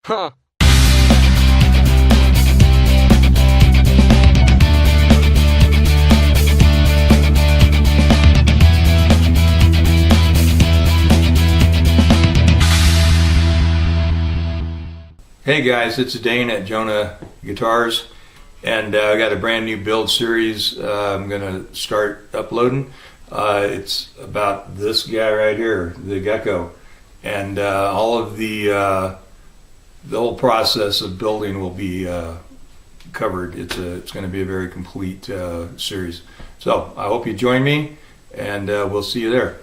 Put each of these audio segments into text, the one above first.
Huh. Hey guys, it's Dane at Jonah Guitars, and I got a brand new build series I'm going to start uploading. It's about this guy right here, the GECKO, and all of the whole process of building will be covered. It's going to be a very complete series. So I hope you join me, and we'll see you there.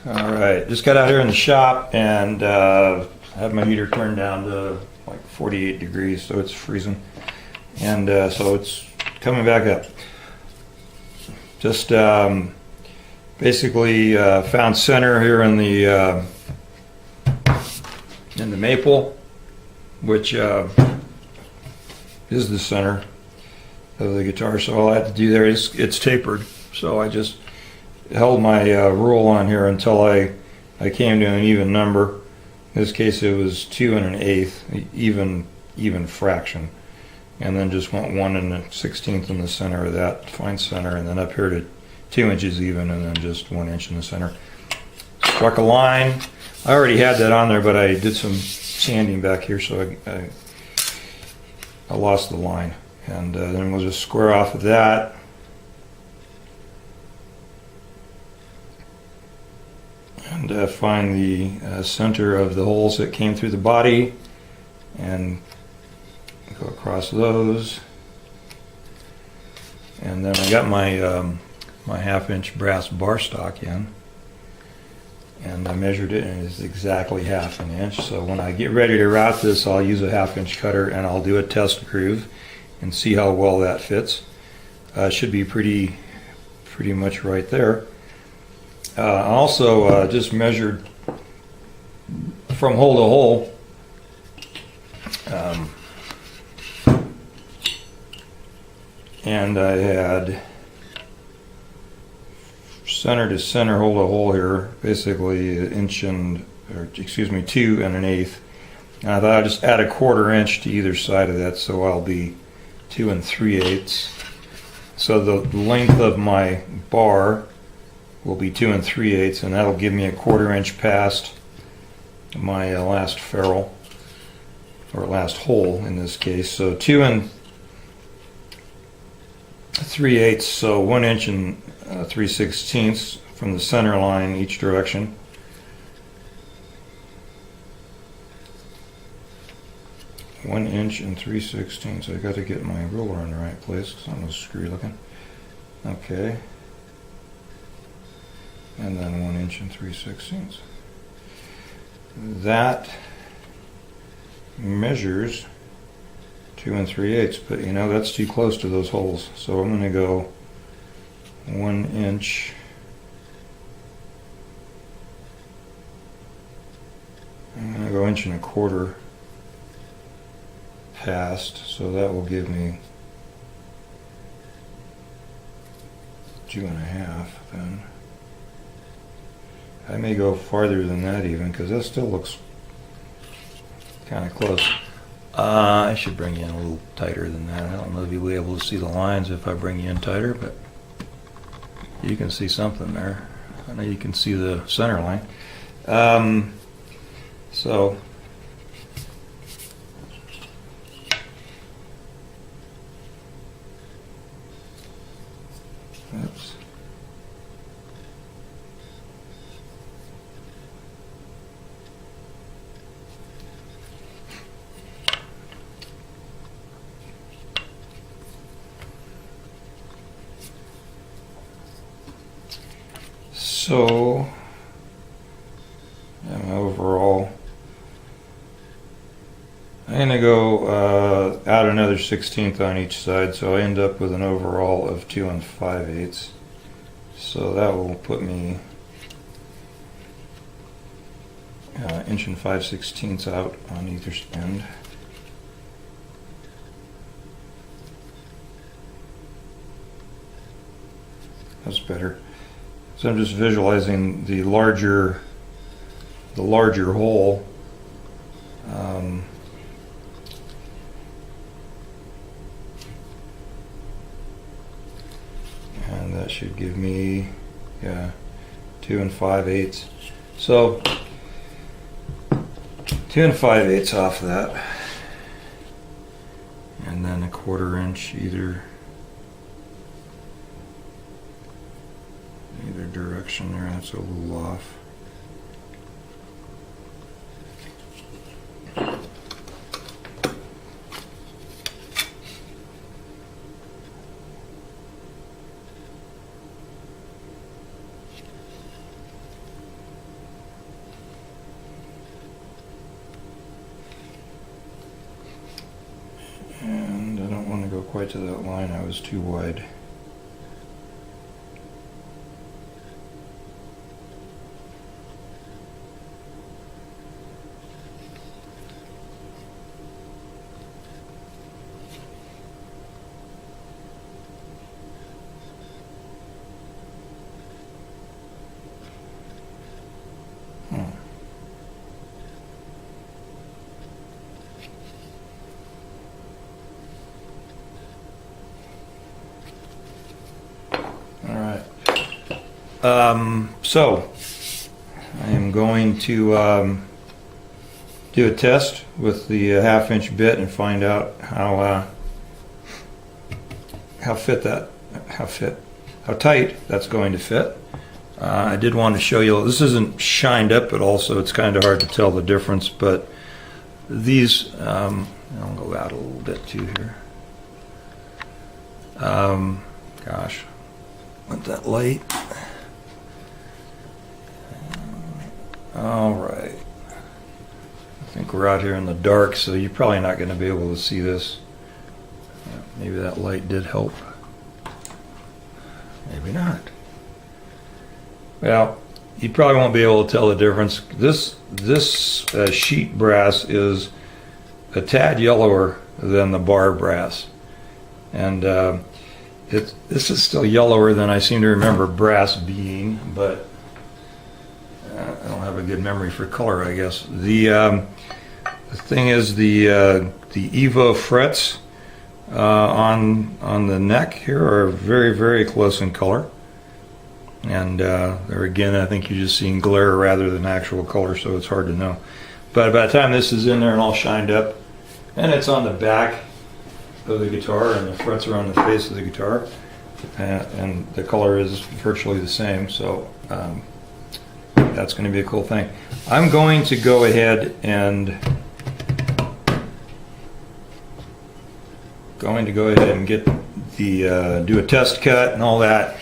All right, just got out here in the shop and have my heater turned down to like 48 degrees, so it's freezing, and so it's coming back up. Just basically found center here in the maple, which is the center of the guitar. So all I have to do there is it's tapered, so I just held my rule on here until I came to an even number. In this case it was 2 1/8, even fraction, and then just went 1 1/16 in the center of that, to find center, and then up here to 2 inches even, and then just 1 inch in the center. Struck a line. I already had that on there, but I did some sanding back here, so I lost the line, and then we'll just square off of that. And find the center of the holes that came through the body and go across those. And then I got my my 1/2 inch brass bar stock in, and I measured it, and it's exactly 1/2 inch. So when I get ready to route this, I'll use a 1/2 inch cutter and I'll do a test groove and see how well that fits. Should be pretty much right there. I also just measured from hole to hole, and I had center to center, hole to hole here, basically 2 1/8. And I thought I'd just add a 1/4 inch to either side of that, so I'll be 2 3/8. So the length of my bar will be 2 3/8, and that'll give me a 1/4 inch past my last ferrule, or last hole in this case. So 2 3/8, so 1 inch and 3/16 from the center line each direction. One inch and 3/16. I got to get my ruler in the right place because I'm screwy looking. Okay. And then 1 inch and 3/16. That measures 2 3/8, but you know, that's too close to those holes. So I'm going to go 1 inch I'm going to go 1.25 inches past, so that will give me 2 1/2 then. I may go farther than that even, because that still looks kind of close. I should bring you in a little tighter than that. I don't know if you'll be able to see the lines if I bring you in tighter, but you can see something there. I know you can see the center line. So oops. So, my overall, I'm going to go out another 1/16 on each side, so I end up with an overall of 2 5/8. So that will put me 1 inch and 5/16 out on either end. That's better. So I'm just visualizing the larger hole And that should give me, yeah, 2 5/8. So 2 5/8 off of that, and then 1/4 inch either direction there. That's a little off. And I don't want to go quite to that line. I was too wide. So I am going to do a test with the 1/2 inch bit and find out how tight that's going to fit. I did want to show you, this isn't shined up at all, so it's kind of hard to tell the difference, but these, I'll go out a little bit too here. Gosh, want that light. All right. I think we're out here in the dark, so you're probably not going to be able to see this. Maybe that light did help. Maybe not. Well, you probably won't be able to tell the difference. This sheet brass is a tad yellower than the bar brass, and this is still yellower than I seem to remember brass being, but I don't have a good memory for color, I guess. The thing is, the Evo frets on the neck here are very, very close in color, and there again, I think you're just seeing glare rather than actual color, so it's hard to know. But by the time this is in there and all shined up, and it's on the back of the guitar, and the frets are on the face of the guitar, and the color is virtually the same, so that's going to be a cool thing. I'm going to go ahead and get the do a test cut and all that.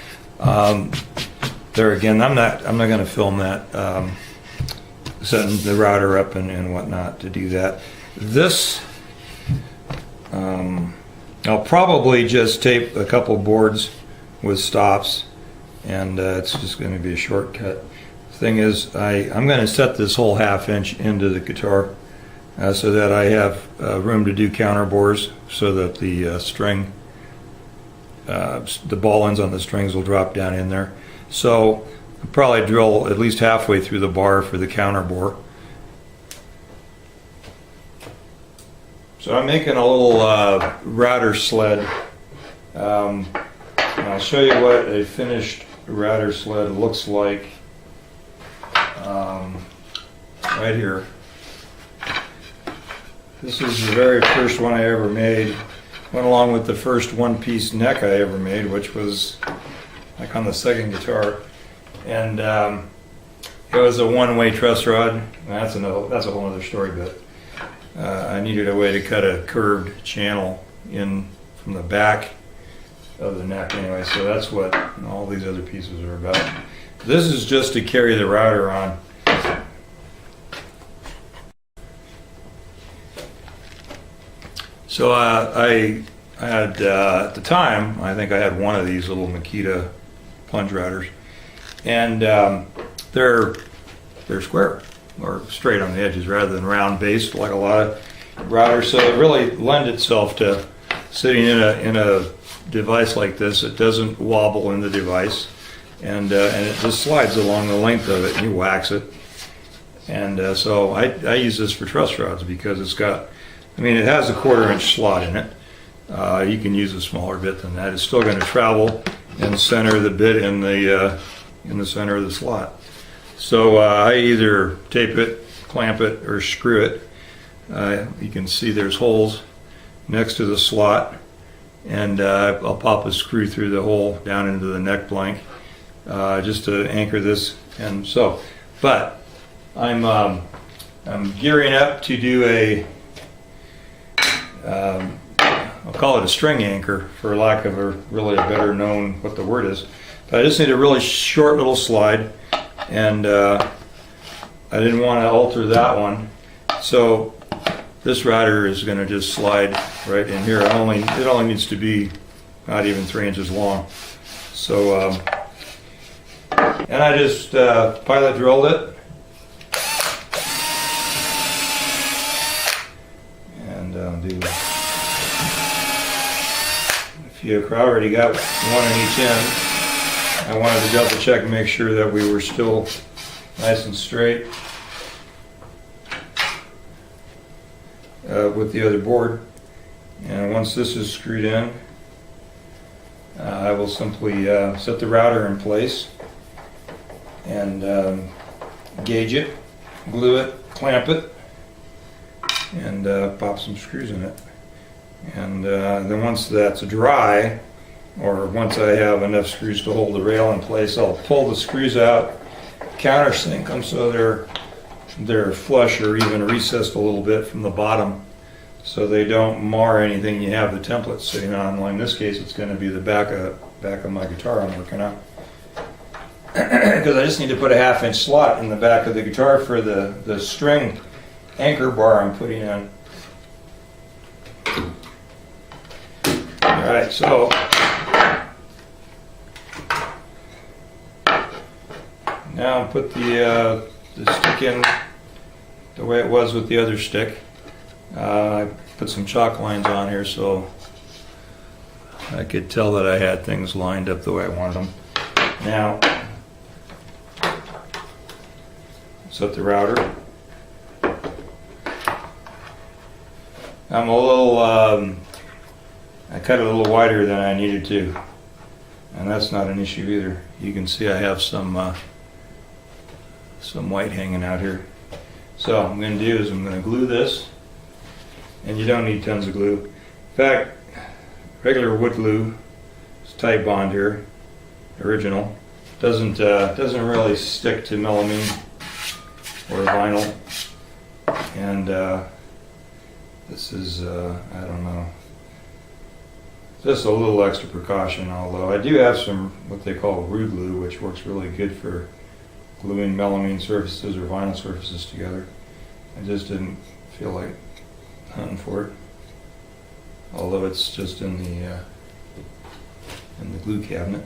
There again, I'm not going to film that, setting the router up and whatnot to do that. This I'll probably just tape a couple boards with stops, and it's just going to be a shortcut. Thing is, I'm going to set this whole 1/2 inch into the guitar so that I have room to do counter bores, so that the string, the ball ends on the strings will drop down in there. So I'll probably drill at least halfway through the bar for the counter bore. So I'm making a little router sled. And I'll show you what a finished router sled looks like. Right here. This is the very first one I ever made. Went along with the first one-piece neck I ever made, which was like on the second guitar, and it was a one-way truss rod. That's a whole other story, but I needed a way to cut a curved channel in from the back of the neck anyway, so that's what all these other pieces are about. This is just to carry the router on. So I had, at the time, I think I had one of these little Makita plunge routers, and they're square or straight on the edges rather than round based like a lot of routers. So it really lends itself to sitting in a device like this. It doesn't wobble in the device, and it just slides along the length of it, and you wax it. And so I use this for truss rods because it's got, I mean, it has a 1/4 inch slot in it. You can use a smaller bit than that. It's still going to travel and center the bit in the center of the slot. So I either tape it, clamp it, or screw it. You can see there's holes next to the slot, and I'll pop a screw through the hole down into the neck blank just to anchor this. And so, but I'm gearing up to do I'll call it a string anchor for lack of really a better known what the word is. But I just need a really short little slide, and I didn't want to alter that one. So this router is going to just slide right in here. It only needs to be not even 3 inches long. So and I just pilot drilled it. Do if you already got one in each end, I wanted to double check and make sure that we were still nice and straight with the other board. And once this is screwed in, I will simply set the router in place and gauge it, glue it, clamp it, and pop some screws in it. And then once that's dry, or once I have enough screws to hold the rail in place, I'll pull the screws out, countersink them so they're flush or even recessed a little bit from the bottom, so they don't mar anything you have the template sitting on. Well, in this case, it's going to be the back of my guitar I'm working on, because I just need to put a 1/2 inch slot in the back of the guitar for the string anchor bar I'm putting in. Alright, so now I'll put the stick in the way it was with the other stick. I put some chalk lines on here so I could tell that I had things lined up the way I wanted them. Now, set the router. I'm a little, I cut it a little wider than I needed to, and that's not an issue either. You can see I have some white hanging out here. So what I'm going to do is I'm going to glue this, and you don't need tons of glue. In fact, regular wood glue, it's Tide Bond here, original, doesn't really stick to melamine or vinyl, and this is, I don't know, just a little extra precaution, although I do have some what they call roux glue, which works really good for gluing melamine surfaces or vinyl surfaces together. I just didn't feel like hunting for it, although it's just in the glue cabinet.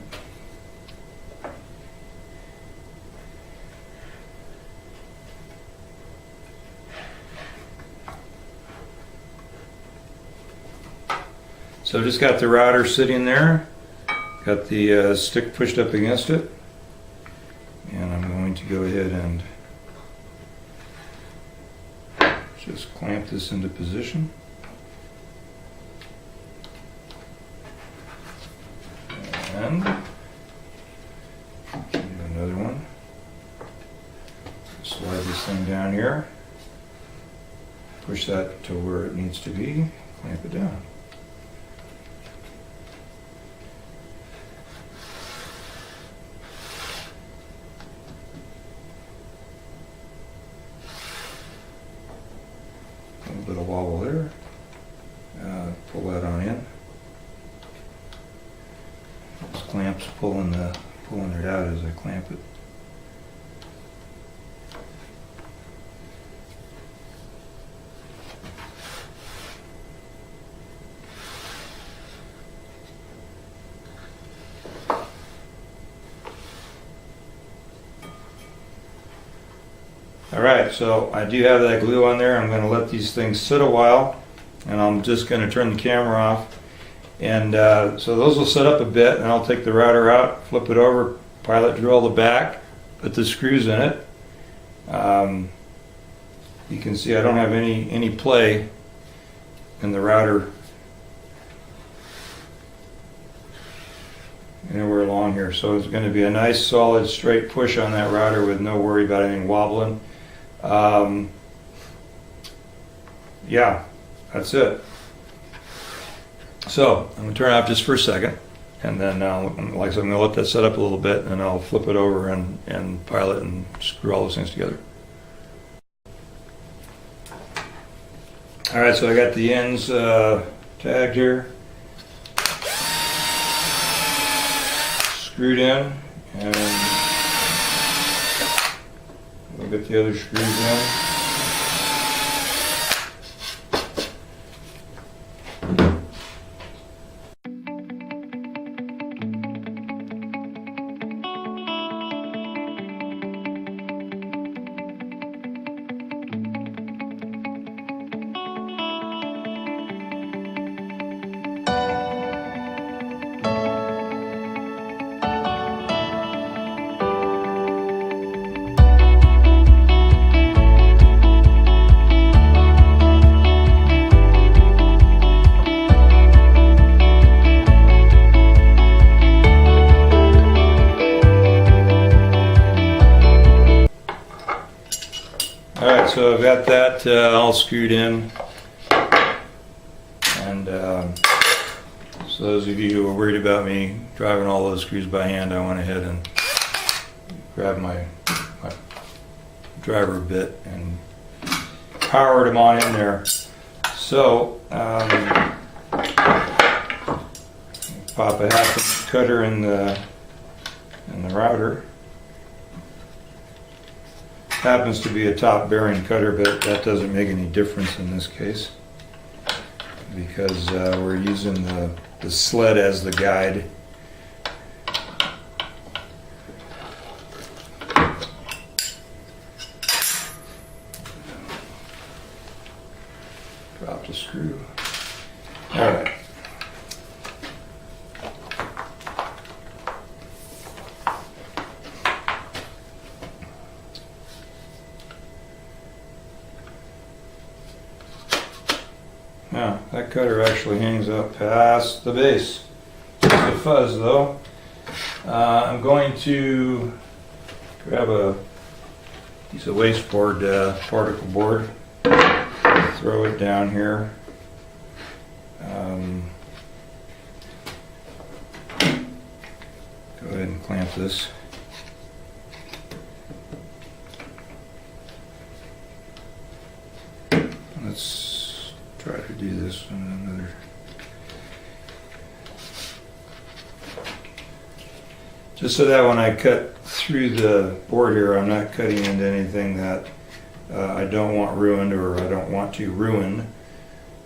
So just got the router sitting there, got the stick pushed up against it, and I'm going to go ahead and just clamp this into position. And do another one. Slide this thing down here, push that to where it needs to be, clamp it down. A little bit of wobble there. Pull that on in. Those clamps pulling it out as I clamp it. Alright, so I do have that glue on there. I'm going to let these things sit a while, and I'm just going to turn the camera off. And so those will set up a bit, and I'll take the router out, flip it over, pilot drill the back, put the screws in it, you can see I don't have any play in the router anywhere along here. So it's going to be a nice solid straight push on that router with no worry about anything wobbling. Yeah, that's it. So I'm going to turn it off just for a second, and then like I said, I'm going to let that set up a little bit, and I'll flip it over and pilot and screw all those things together. All right, so I got the ends tagged here, screwed in, and we'll get the other screws in. Alright, so I've got that all screwed in, and so those of you who are worried about me driving all those screws by hand, I went ahead and grabbed my driver bit and powered them on in there. So pop a half cutter in the router. Happens to be a top bearing cutter, but that doesn't make any difference in this case because we're using the sled as the guide. Drop the screw. All right. Now, that cutter actually hangs up past the base. Just a fuzz though. I'm going to grab a piece of waste board, particle board, throw it down here. Go ahead and clamp this. Let's try to do this in another. Just so that when I cut through the board here, I'm not cutting into anything that I don't want ruined or I don't want to ruin,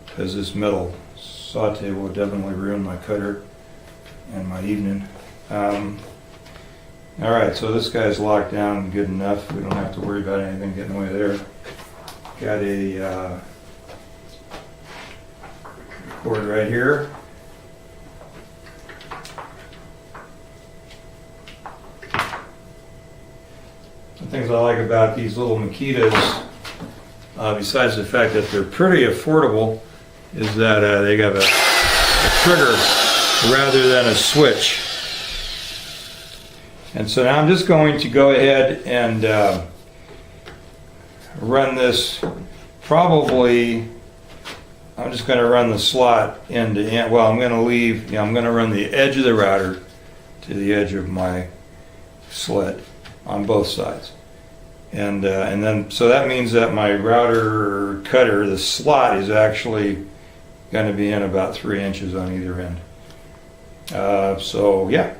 because this metal saute will definitely ruin my cutter and my evening. Alright, so this guy's locked down good enough. We don't have to worry about anything getting away there. Got a cord right here. The things I like about these little Makitas, besides the fact that they're pretty affordable, is that they have a trigger rather than a switch. And so now I'm just going to go ahead and run this probably. I'm just going to run the slot end to end. Well, I'm going to leave, I'm going to run the edge of the router to the edge of my sled on both sides. And then, so that means that my router cutter, the slot, is actually going to be in about 3 inches on either end. So, yeah.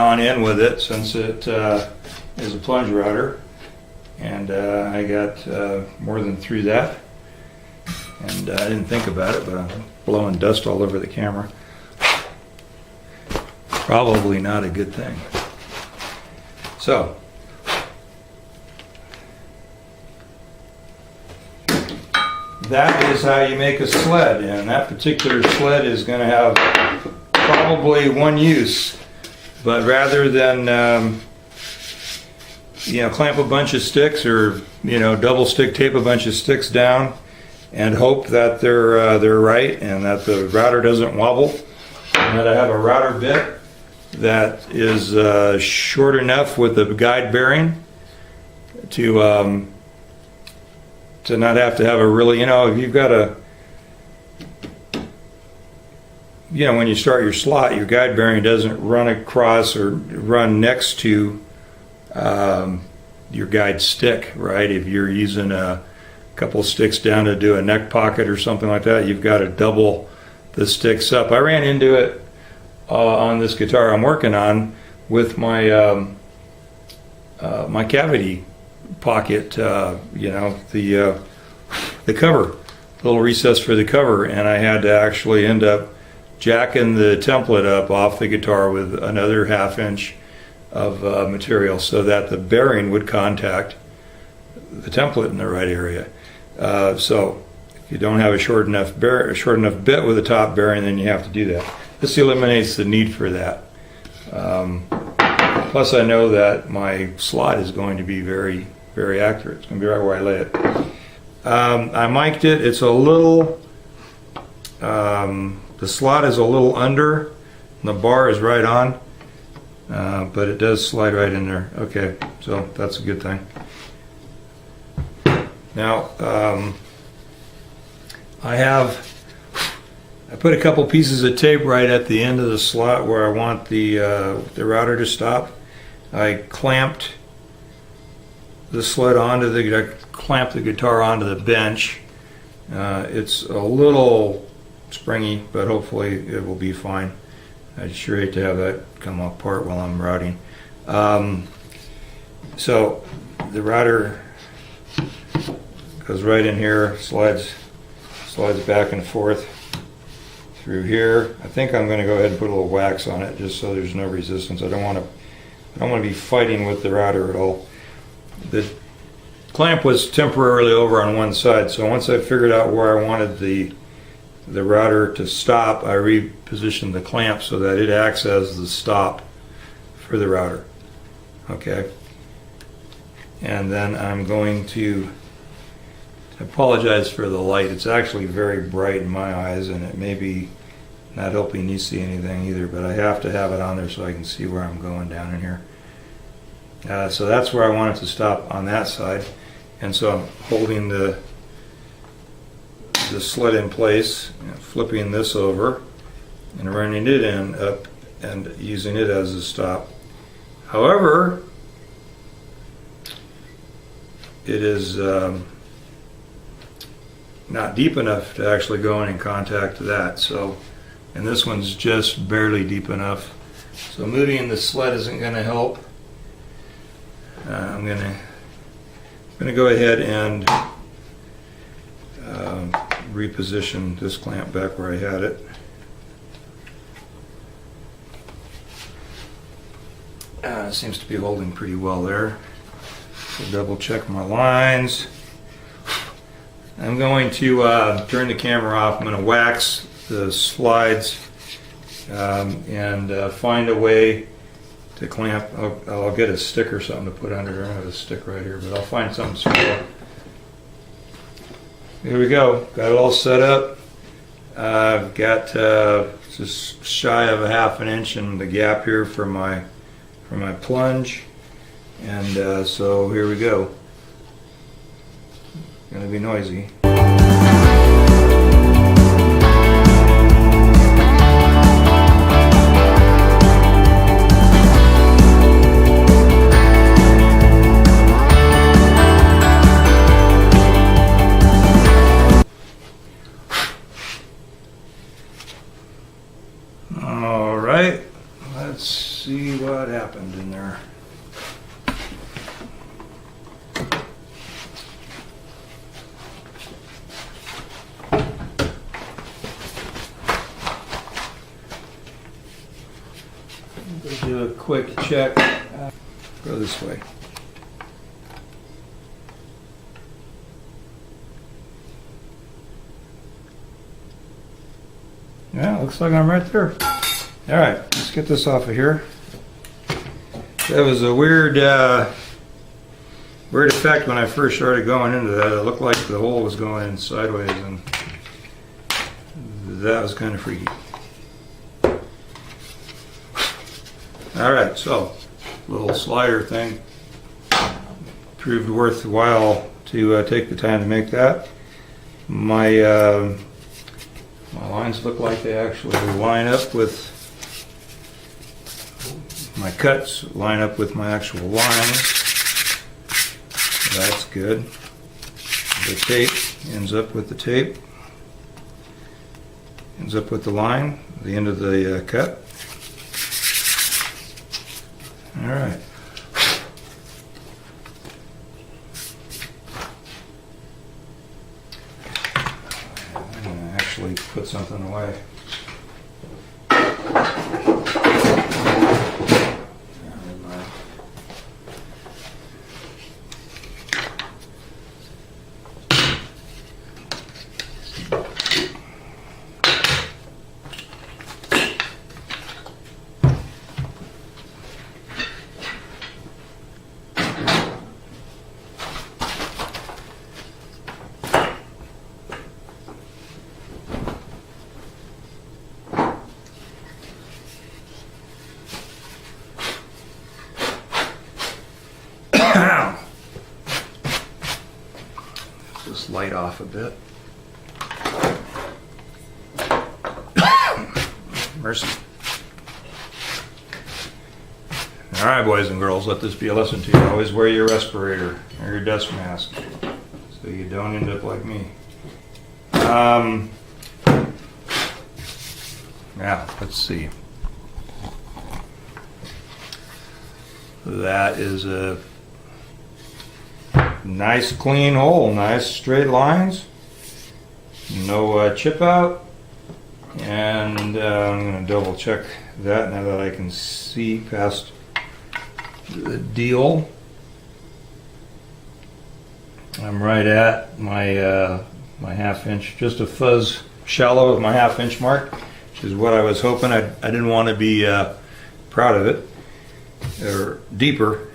on in with it since it is a plunge router, and I got more than through that, and I didn't think about it, but I'm blowing dust all over the camera. Probably not a good thing. So that is how you make a sled, and that particular sled is going to have probably one use, but rather than clamp a bunch of sticks or double stick tape a bunch of sticks down and hope that they're right and that the router doesn't wobble, and that I have a router bit that is short enough with the guide bearing to not have to have a really, if you've got a, when you start your slot, your guide bearing doesn't run across or run next to your guide stick, right? If you're using a couple sticks down to do a neck pocket or something like that, you've got to double the sticks up. I ran into it on this guitar I'm working on with my my cavity pocket, the cover, the little recess for the cover, and I had to actually end up jacking the template up off the guitar with another 1/2 inch of material so that the bearing would contact the template in the right area. So if you don't have a short enough bit with a top bearing, then you have to do that. This eliminates the need for that. Plus I know that my slot is going to be very, very accurate. It's going to be right where I lay it. I mic'd it. It's a little, the slot is a little under, and the bar is right on, but it does slide right in there. Okay, so that's a good thing. Now, I put a couple pieces of tape right at the end of the slot where I want the router to stop. I clamped the sled I clamped the guitar onto the bench. It's a little springy, but hopefully it will be fine. I'd sure hate to have that come apart while I'm routing. So the router goes right in here, slides back and forth through here. I think I'm going to go ahead and put a little wax on it just so there's no resistance. I don't want to be fighting with the router at all. The clamp was temporarily over on one side, so once I figured out where I wanted the router to stop, I repositioned the clamp so that it acts as the stop for the router. Okay. And then I'm going to, I apologize for the light. It's actually very bright in my eyes, and it may be not helping you see anything either, but I have to have it on there so I can see where I'm going down in here. So that's where I want it to stop on that side, and so I'm holding the sled in place, flipping this over and running it in up and using it as a stop. However, it is not deep enough to actually go in and contact that, so, and this one's just barely deep enough, so moving the sled isn't going to help. I'm gonna go ahead and reposition this clamp back where I had it. It seems to be holding pretty well there. So double check my lines. I'm going to turn the camera off. I'm going to wax the slides and find a way to clamp. I'll get a stick or something to put under there. I have a stick right here, but I'll find something small. Here we go. Got it all set up. I've got just shy of a 1/2 inch in the gap here for my plunge, and so here we go. Gonna be noisy. All right, let's see what happens. happened in there. Do a quick check. Go this way. Yeah, looks like I'm right there. All right, let's get this off of here. That was a weird effect when I first started going into that. It looked like the hole was going in sideways, and that was kind of freaky. All right, so little slider thing. Proved worthwhile to take the time to make that. My lines look like they actually line up with my cuts, line up with my actual lines. That's good. The tape ends up with the tape, ends up with the line, the end of the cut. All right. I'm going to actually put something away. This light off a bit. Mercy. All right, boys and girls, let this be a lesson to you. Always wear your respirator or your dust mask so you don't end up like me. Yeah, let's see. That is a nice clean hole, nice straight lines, no chip out, and I'm going to double check that now that I can see past the deal. I'm right at my my ½ inch, just a fuzz shallow of my ½ inch mark, which is what I was hoping. I didn't want to be proud of it, or deeper.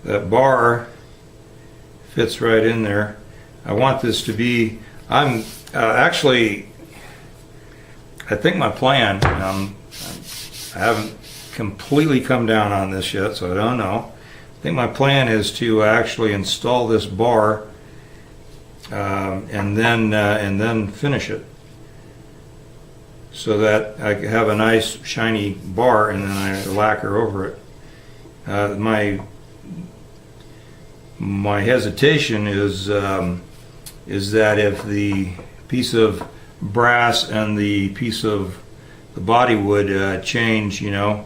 That bar fits right in there. I want this to be, I'm actually, I think my plan, I haven't completely come down on this yet, so I don't know. I think my plan is to actually install this bar and then finish it, so that I have a nice shiny bar, and then I lacquer over it. My hesitation is that if the piece of brass and the piece of the body would change, you know,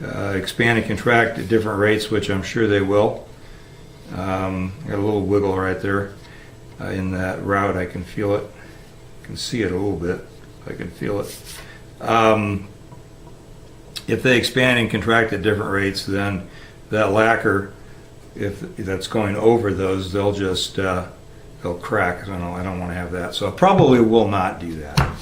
expand and contract at different rates, which I'm sure they will. Got a little wiggle right there in that route. I can feel it. I can see it a little bit. I can feel it. If they expand and contract at different rates, then that lacquer, if that's going over those, they'll just they'll crack. I don't want to have that, so I probably will not do that.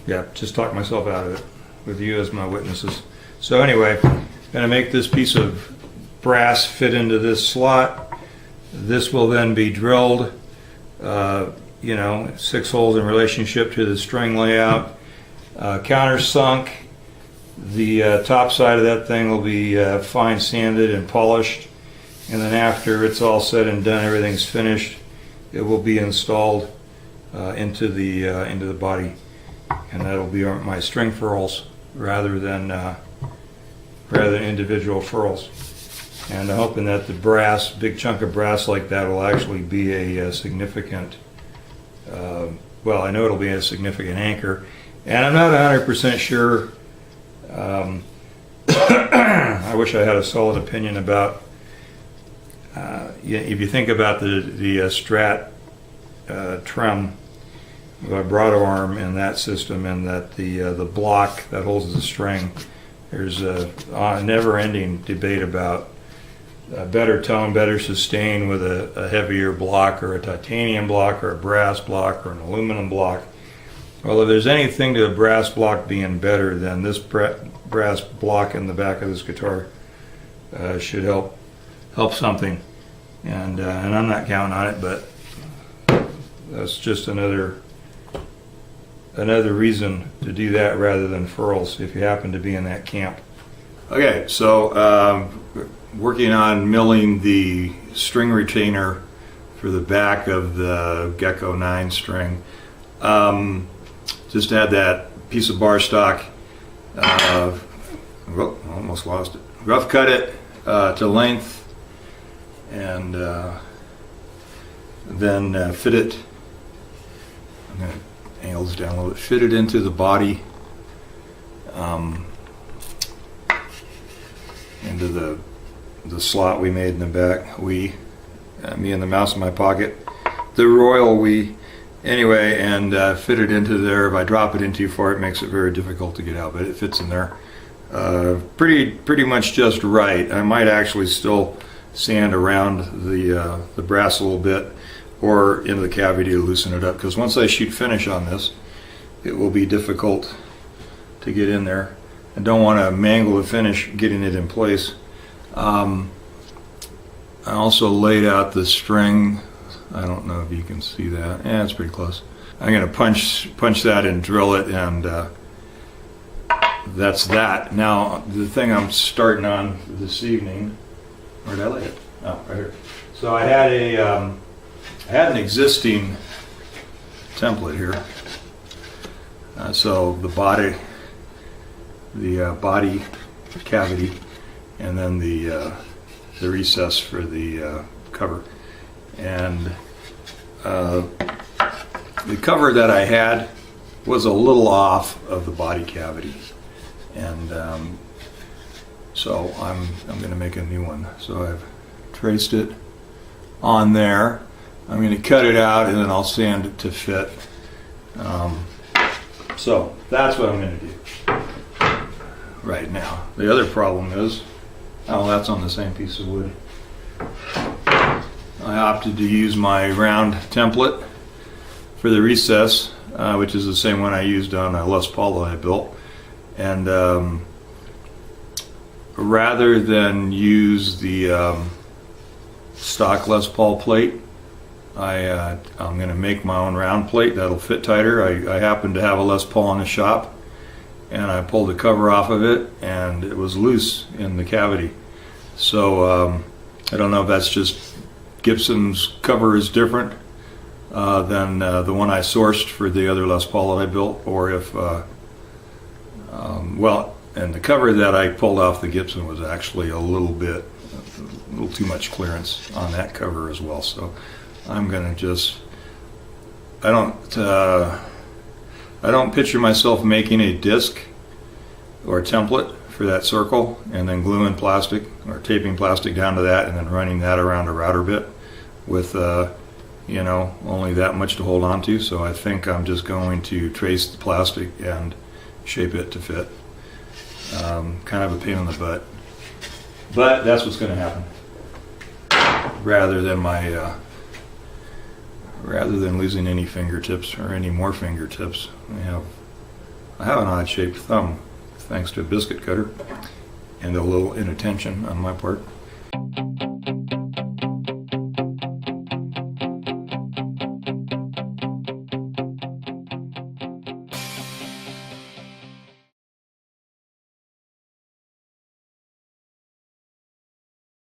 Yeah, just talk myself out of it with you as my witnesses. So anyway, going to make this piece of brass fit into this slot. This will then be drilled, you know, 6 holes in relationship to the string layout, countersunk. The top side of that thing will be fine sanded and polished, and then after it's all said and done, everything's finished, it will be installed into the body, and that'll be my string furls rather than individual furls. And I'm hoping that the brass, big chunk of brass like that, will actually be a significant well, I know it'll be a significant anchor, and I'm not 100% sure. I wish I had a solid opinion about, if you think about the Strat trim, a broad arm in that system, and that the block that holds the string, there's a never-ending debate about better tone, better sustain with a heavier block, or a titanium block, or a brass block, or an aluminum block. Well, if there's anything to a brass block being better, then this brass block in the back of this guitar should help something. And I'm not counting on it, but that's just another reason to do that rather than furls if you happen to be in that camp. Okay, so working on milling the string retainer for the back of the GECKO 9 string. Just had that piece of bar stock, almost lost it. Rough cut it to length, and then fit it. I'm going to angle this down a little bit. Fit it into the body, into the slot we made in the back. Me and the mouse in my pocket. The royal anyway, and fit it into there. If I drop it in too far, it makes it very difficult to get out, but it fits in there pretty much just right. I might actually still sand around the brass a little bit, or into the cavity to loosen it up, because once I shoot finish on this, it will be difficult to get in there. I don't want to mangle the finish getting it in place. I also laid out the string. I don't know if you can see that. Yeah, it's pretty close. I'm going to punch that and drill it, and that's that. Now, the thing I'm starting on this evening, where did I lay it? Oh, right here. So I had an existing template here. So the body cavity, and then the recess for the cover. And the cover that I had was a little off of the body cavity, and so I'm going to make a new one. So I've traced it on there. I'm going to cut it out, and then I'll sand it to fit. So that's what I'm going to do right now. The other problem is, that's on the same piece of wood. I opted to use my round template for the recess, which is the same one I used on a Les Paul that I built. And rather than use the stock Les Paul plate, I'm going to make my own round plate that'll fit tighter. I happen to have a Les Paul in the shop, and I pulled the cover off of it, and it was loose in the cavity. So I don't know if that's just Gibson's cover is different than the one I sourced for the other Les Paul that I built, or if and the cover that I pulled off the Gibson was actually a little too much clearance on that cover as well. So I'm gonna I don't picture myself making a disc or a template for that circle and then gluing plastic or taping plastic down to that and then running that around a router bit with only that much to hold on to. So I think I'm just going to trace the plastic and shape it to fit. Kind of a pain in the butt, but that's what's going to happen. Rather than losing any fingertips or any more fingertips, I have an odd shaped thumb thanks to a biscuit cutter and a little inattention on my part.